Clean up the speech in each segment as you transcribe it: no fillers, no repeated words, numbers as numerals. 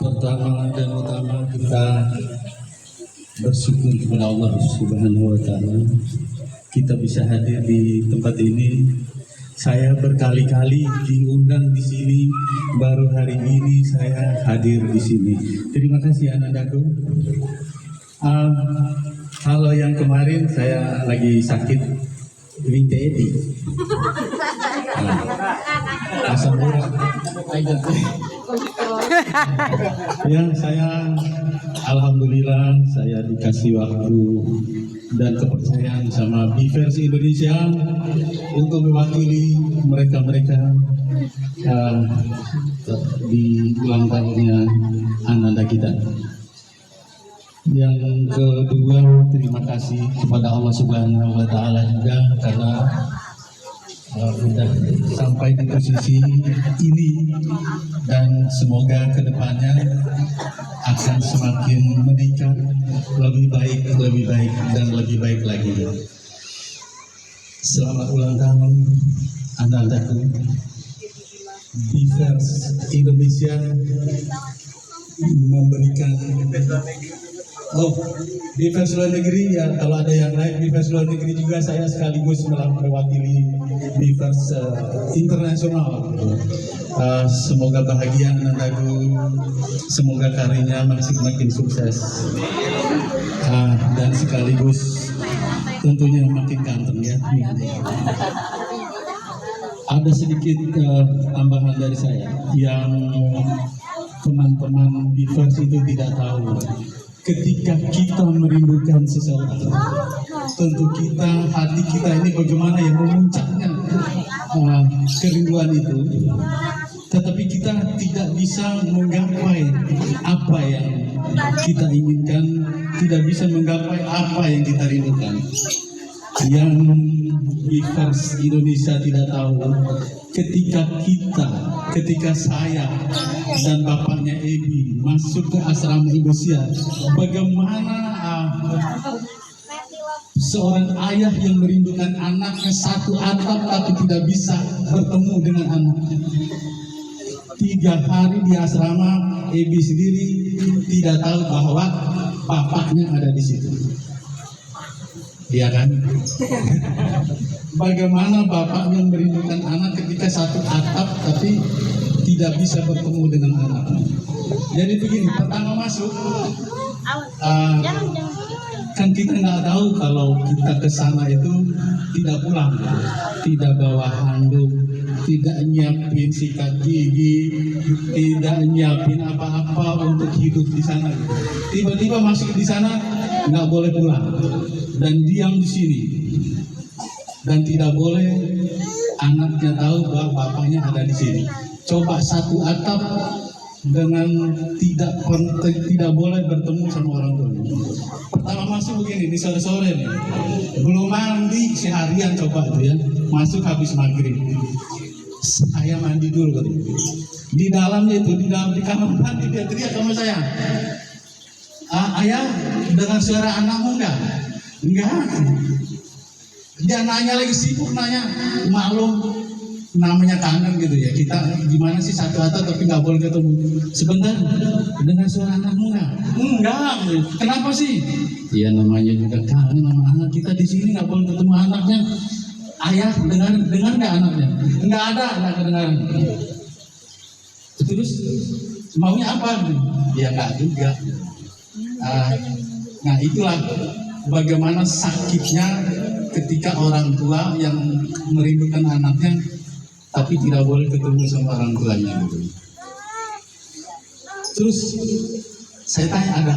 Pertama dan utama kita bersyukur kepada Allah Subhanahu wa Ta'ala. Kita bisa hadir di tempat ini. Saya berkali-kali diundang di sini, baru hari ini saya hadir di sini. Terima kasih anak-anakku. Kalau yang kemarin saya lagi sakit, Winter Edi. Asam urat. Ya, saya alhamdulillah saya dikasih waktu dan kepercayaan sama Bivers Indonesia untuk mewakili mereka-mereka di ulang tahunnya anak-anak kita. Yang kedua, terima kasih kepada Allah Subhanahu wa Ta'ala juga karena sudah sampai di posisi ini, dan semoga kedepannya akan semakin meningkat, lebih baik, dan lebih baik lagi. Selamat ulang tahun anak-anakku. Bivers Indonesia memberikan Bivers luar negeri ya, kalau ada yang lain Bivers luar negeri juga, saya sekaligus mewakili Bivers internasional. Semoga bahagia anak-anakku, semoga karirnya makin sukses, dan sekaligus tentunya makin ganteng ya. Ada sedikit tambahan dari saya yang teman-teman Bivers itu tidak tahu. Ketika kita merindukan seseorang, tentu hati kita ini bagaimana yang memuncaknya kerinduan itu, tetapi kita tidak bisa menggapai apa yang kita inginkan, tidak bisa menggapai apa yang kita rindukan. Yang Bivers Indonesia tidak tahu, ketika saya dan bapaknya Ebi masuk ke asrama Indonesia, bagaimana seorang ayah yang merindukan anaknya satu atap tapi tidak bisa bertemu dengan anaknya. 3 hari di asrama, Ebi sendiri tidak tahu bahwa bapaknya ada di situ. Iya kan? Bagaimana bapaknya merindukan anak ketika satu atap tapi tidak bisa bertemu dengan anaknya. Jadi begini, pertama masuk, kan kita nggak tahu kalau kita ke sana itu tidak pulang, tidak bawa handuk, tidak nyiapin sikat gigi, tidak nyiapin apa-apa untuk hidup di sana. Tiba-tiba masuk di sana nggak boleh pulang dan diam di sini, dan tidak boleh anaknya tahu bahwa bapaknya ada di sini. Coba satu atap dengan tidak boleh bertemu sama orang tua. Pertama masuk begini di sore-sore nih, belum mandi seharian, coba itu ya, masuk habis maghrib. Saya mandi dulu gitu. Di dalamnya itu, di kamar mandi dia teriak sama saya, ayah dengar suara anakmu enggak? Dia nanya lagi, sibuk nanya, maklum namanya kangen gitu ya, kita gimana sih satu atap tapi nggak boleh ketemu. Sebentar, dengar suara anakmu enggak? Kenapa sih? Ya namanya juga kangen sama anak kita, di sini nggak boleh ketemu anaknya. Ayah dengar nggak anaknya? Nggak kedengaran. Terus maunya apa? Ya nggak juga. Nah itulah bagaimana sakitnya ketika orang tua yang merindukan anaknya tapi tidak boleh ketemu sama orang tuanya gitu. Terus saya tanya, ada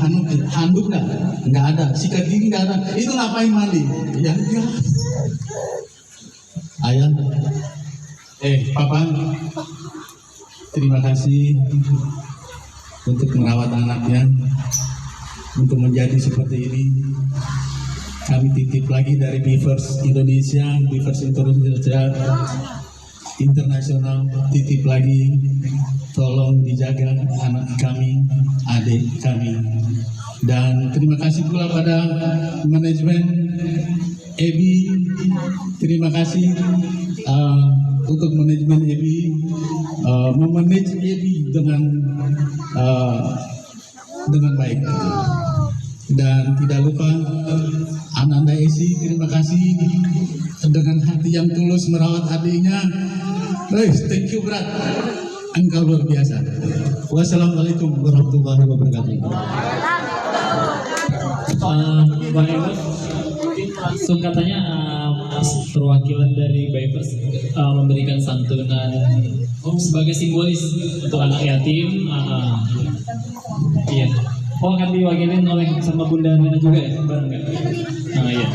handuk nggak? Nggak ada. Sikat gigi nggak ada. Itu ngapain mandi? Ya enggak. Ayah, papa, terima kasih untuk merawat anaknya, untuk menjadi seperti ini. Kami titip lagi dari Bivers Indonesia, Bivers Internasional, titip lagi, tolong dijaga anak kami, adik kami. Dan terima kasih pula pada manajemen Ebi, terima kasih untuk manajemen Ebi, memanage Ebi dengan dengan baik. Dan tidak lupa Ananda Esi, terima kasih dengan hati yang tulus merawat adiknya. Thank you berat, engkau luar biasa. Wassalamualaikum warahmatullahi wabarakatuh. Bang Ewas, langsung katanya perwakilan dari Bipers memberikan santunan sebagai simbolis untuk anak yatim. Iya. Oh, akan diwakilin oleh sama Bunda Nina juga ya, bareng nggak? Iya.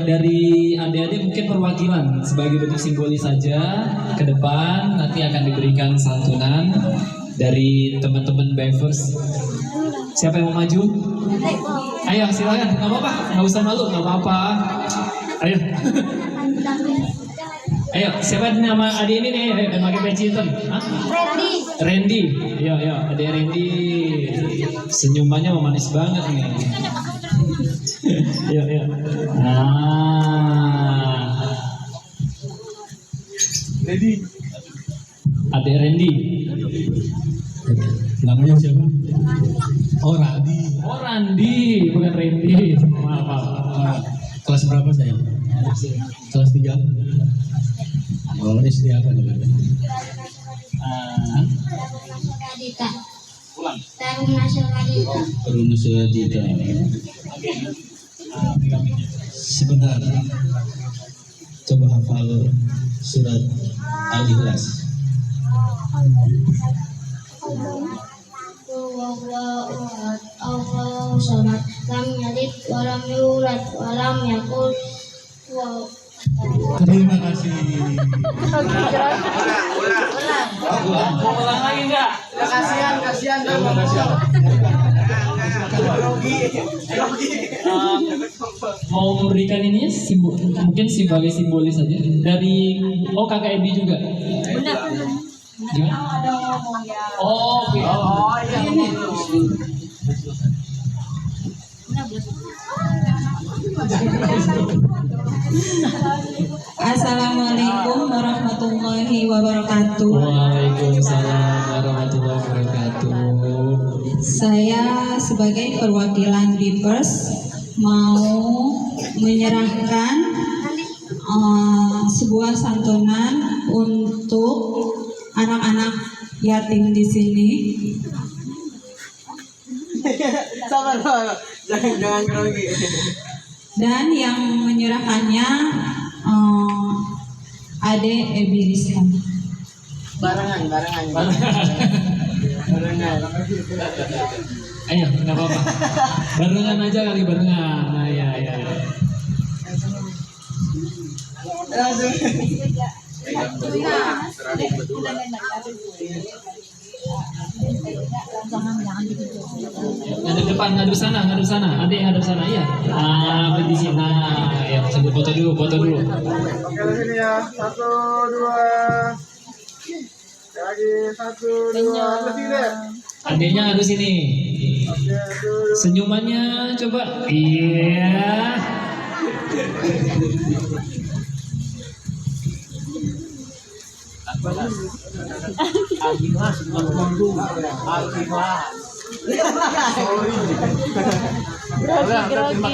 Dari adik-adik mungkin perwakilan sebagai bentuk simbolis saja. Ke depan nanti akan diberikan santunan dari teman-teman Bivers. Siapa yang mau maju? Ayo silakan, nggak apa-apa, nggak usah malu, nggak apa-apa. Ayo. Ayo, siapa nama adik ini nih? Ayo, yang pakai peci hitam. Randy. Yo, adik Randy. Senyumannya manis banget nih. Yo. Randy. Adik Randy. Namanya siapa? Oh, Randi. Oh, Randi, bukan Randy. Maaf. Kelas berapa sayang? Kelas 3. Oh, SD apa namanya? Taruna Suradita. Sebentar. Coba hafal surat Al-Ikhlas. Allahu samad lam yalid wa lam yulad wa lam yakul Terima kasih. Ulang lagi enggak? Kasihan. Mau memberikan ini simbol, mungkin sebagai simbolis saja dari kakak Ebi juga. Gimana? Oh, oke. Ini. Assalamualaikum warahmatullahi wabarakatuh. Waalaikumsalam warahmatullahi wabarakatuh. Saya sebagai perwakilan Bipers mau menyerahkan sebuah santunan untuk anak-anak yatim di sini. Sabar, jangan grogi. Dan yang menyerahkannya Ade Ebi Rizka. Barengan. Ayo, nggak apa-apa. Barengan aja kali, barengan. Nah, ya. Langsung. Ngadep depan, ngadep sana. Adik ngadep sana, iya. Di sini. Nah, ya, sambil foto dulu. Oke, di sini ya. 1, 2. Lagi 1, 2. Terus ini deh. Adiknya ngadep sini. Oke, aduh. Senyumannya coba. Iya. Grogi.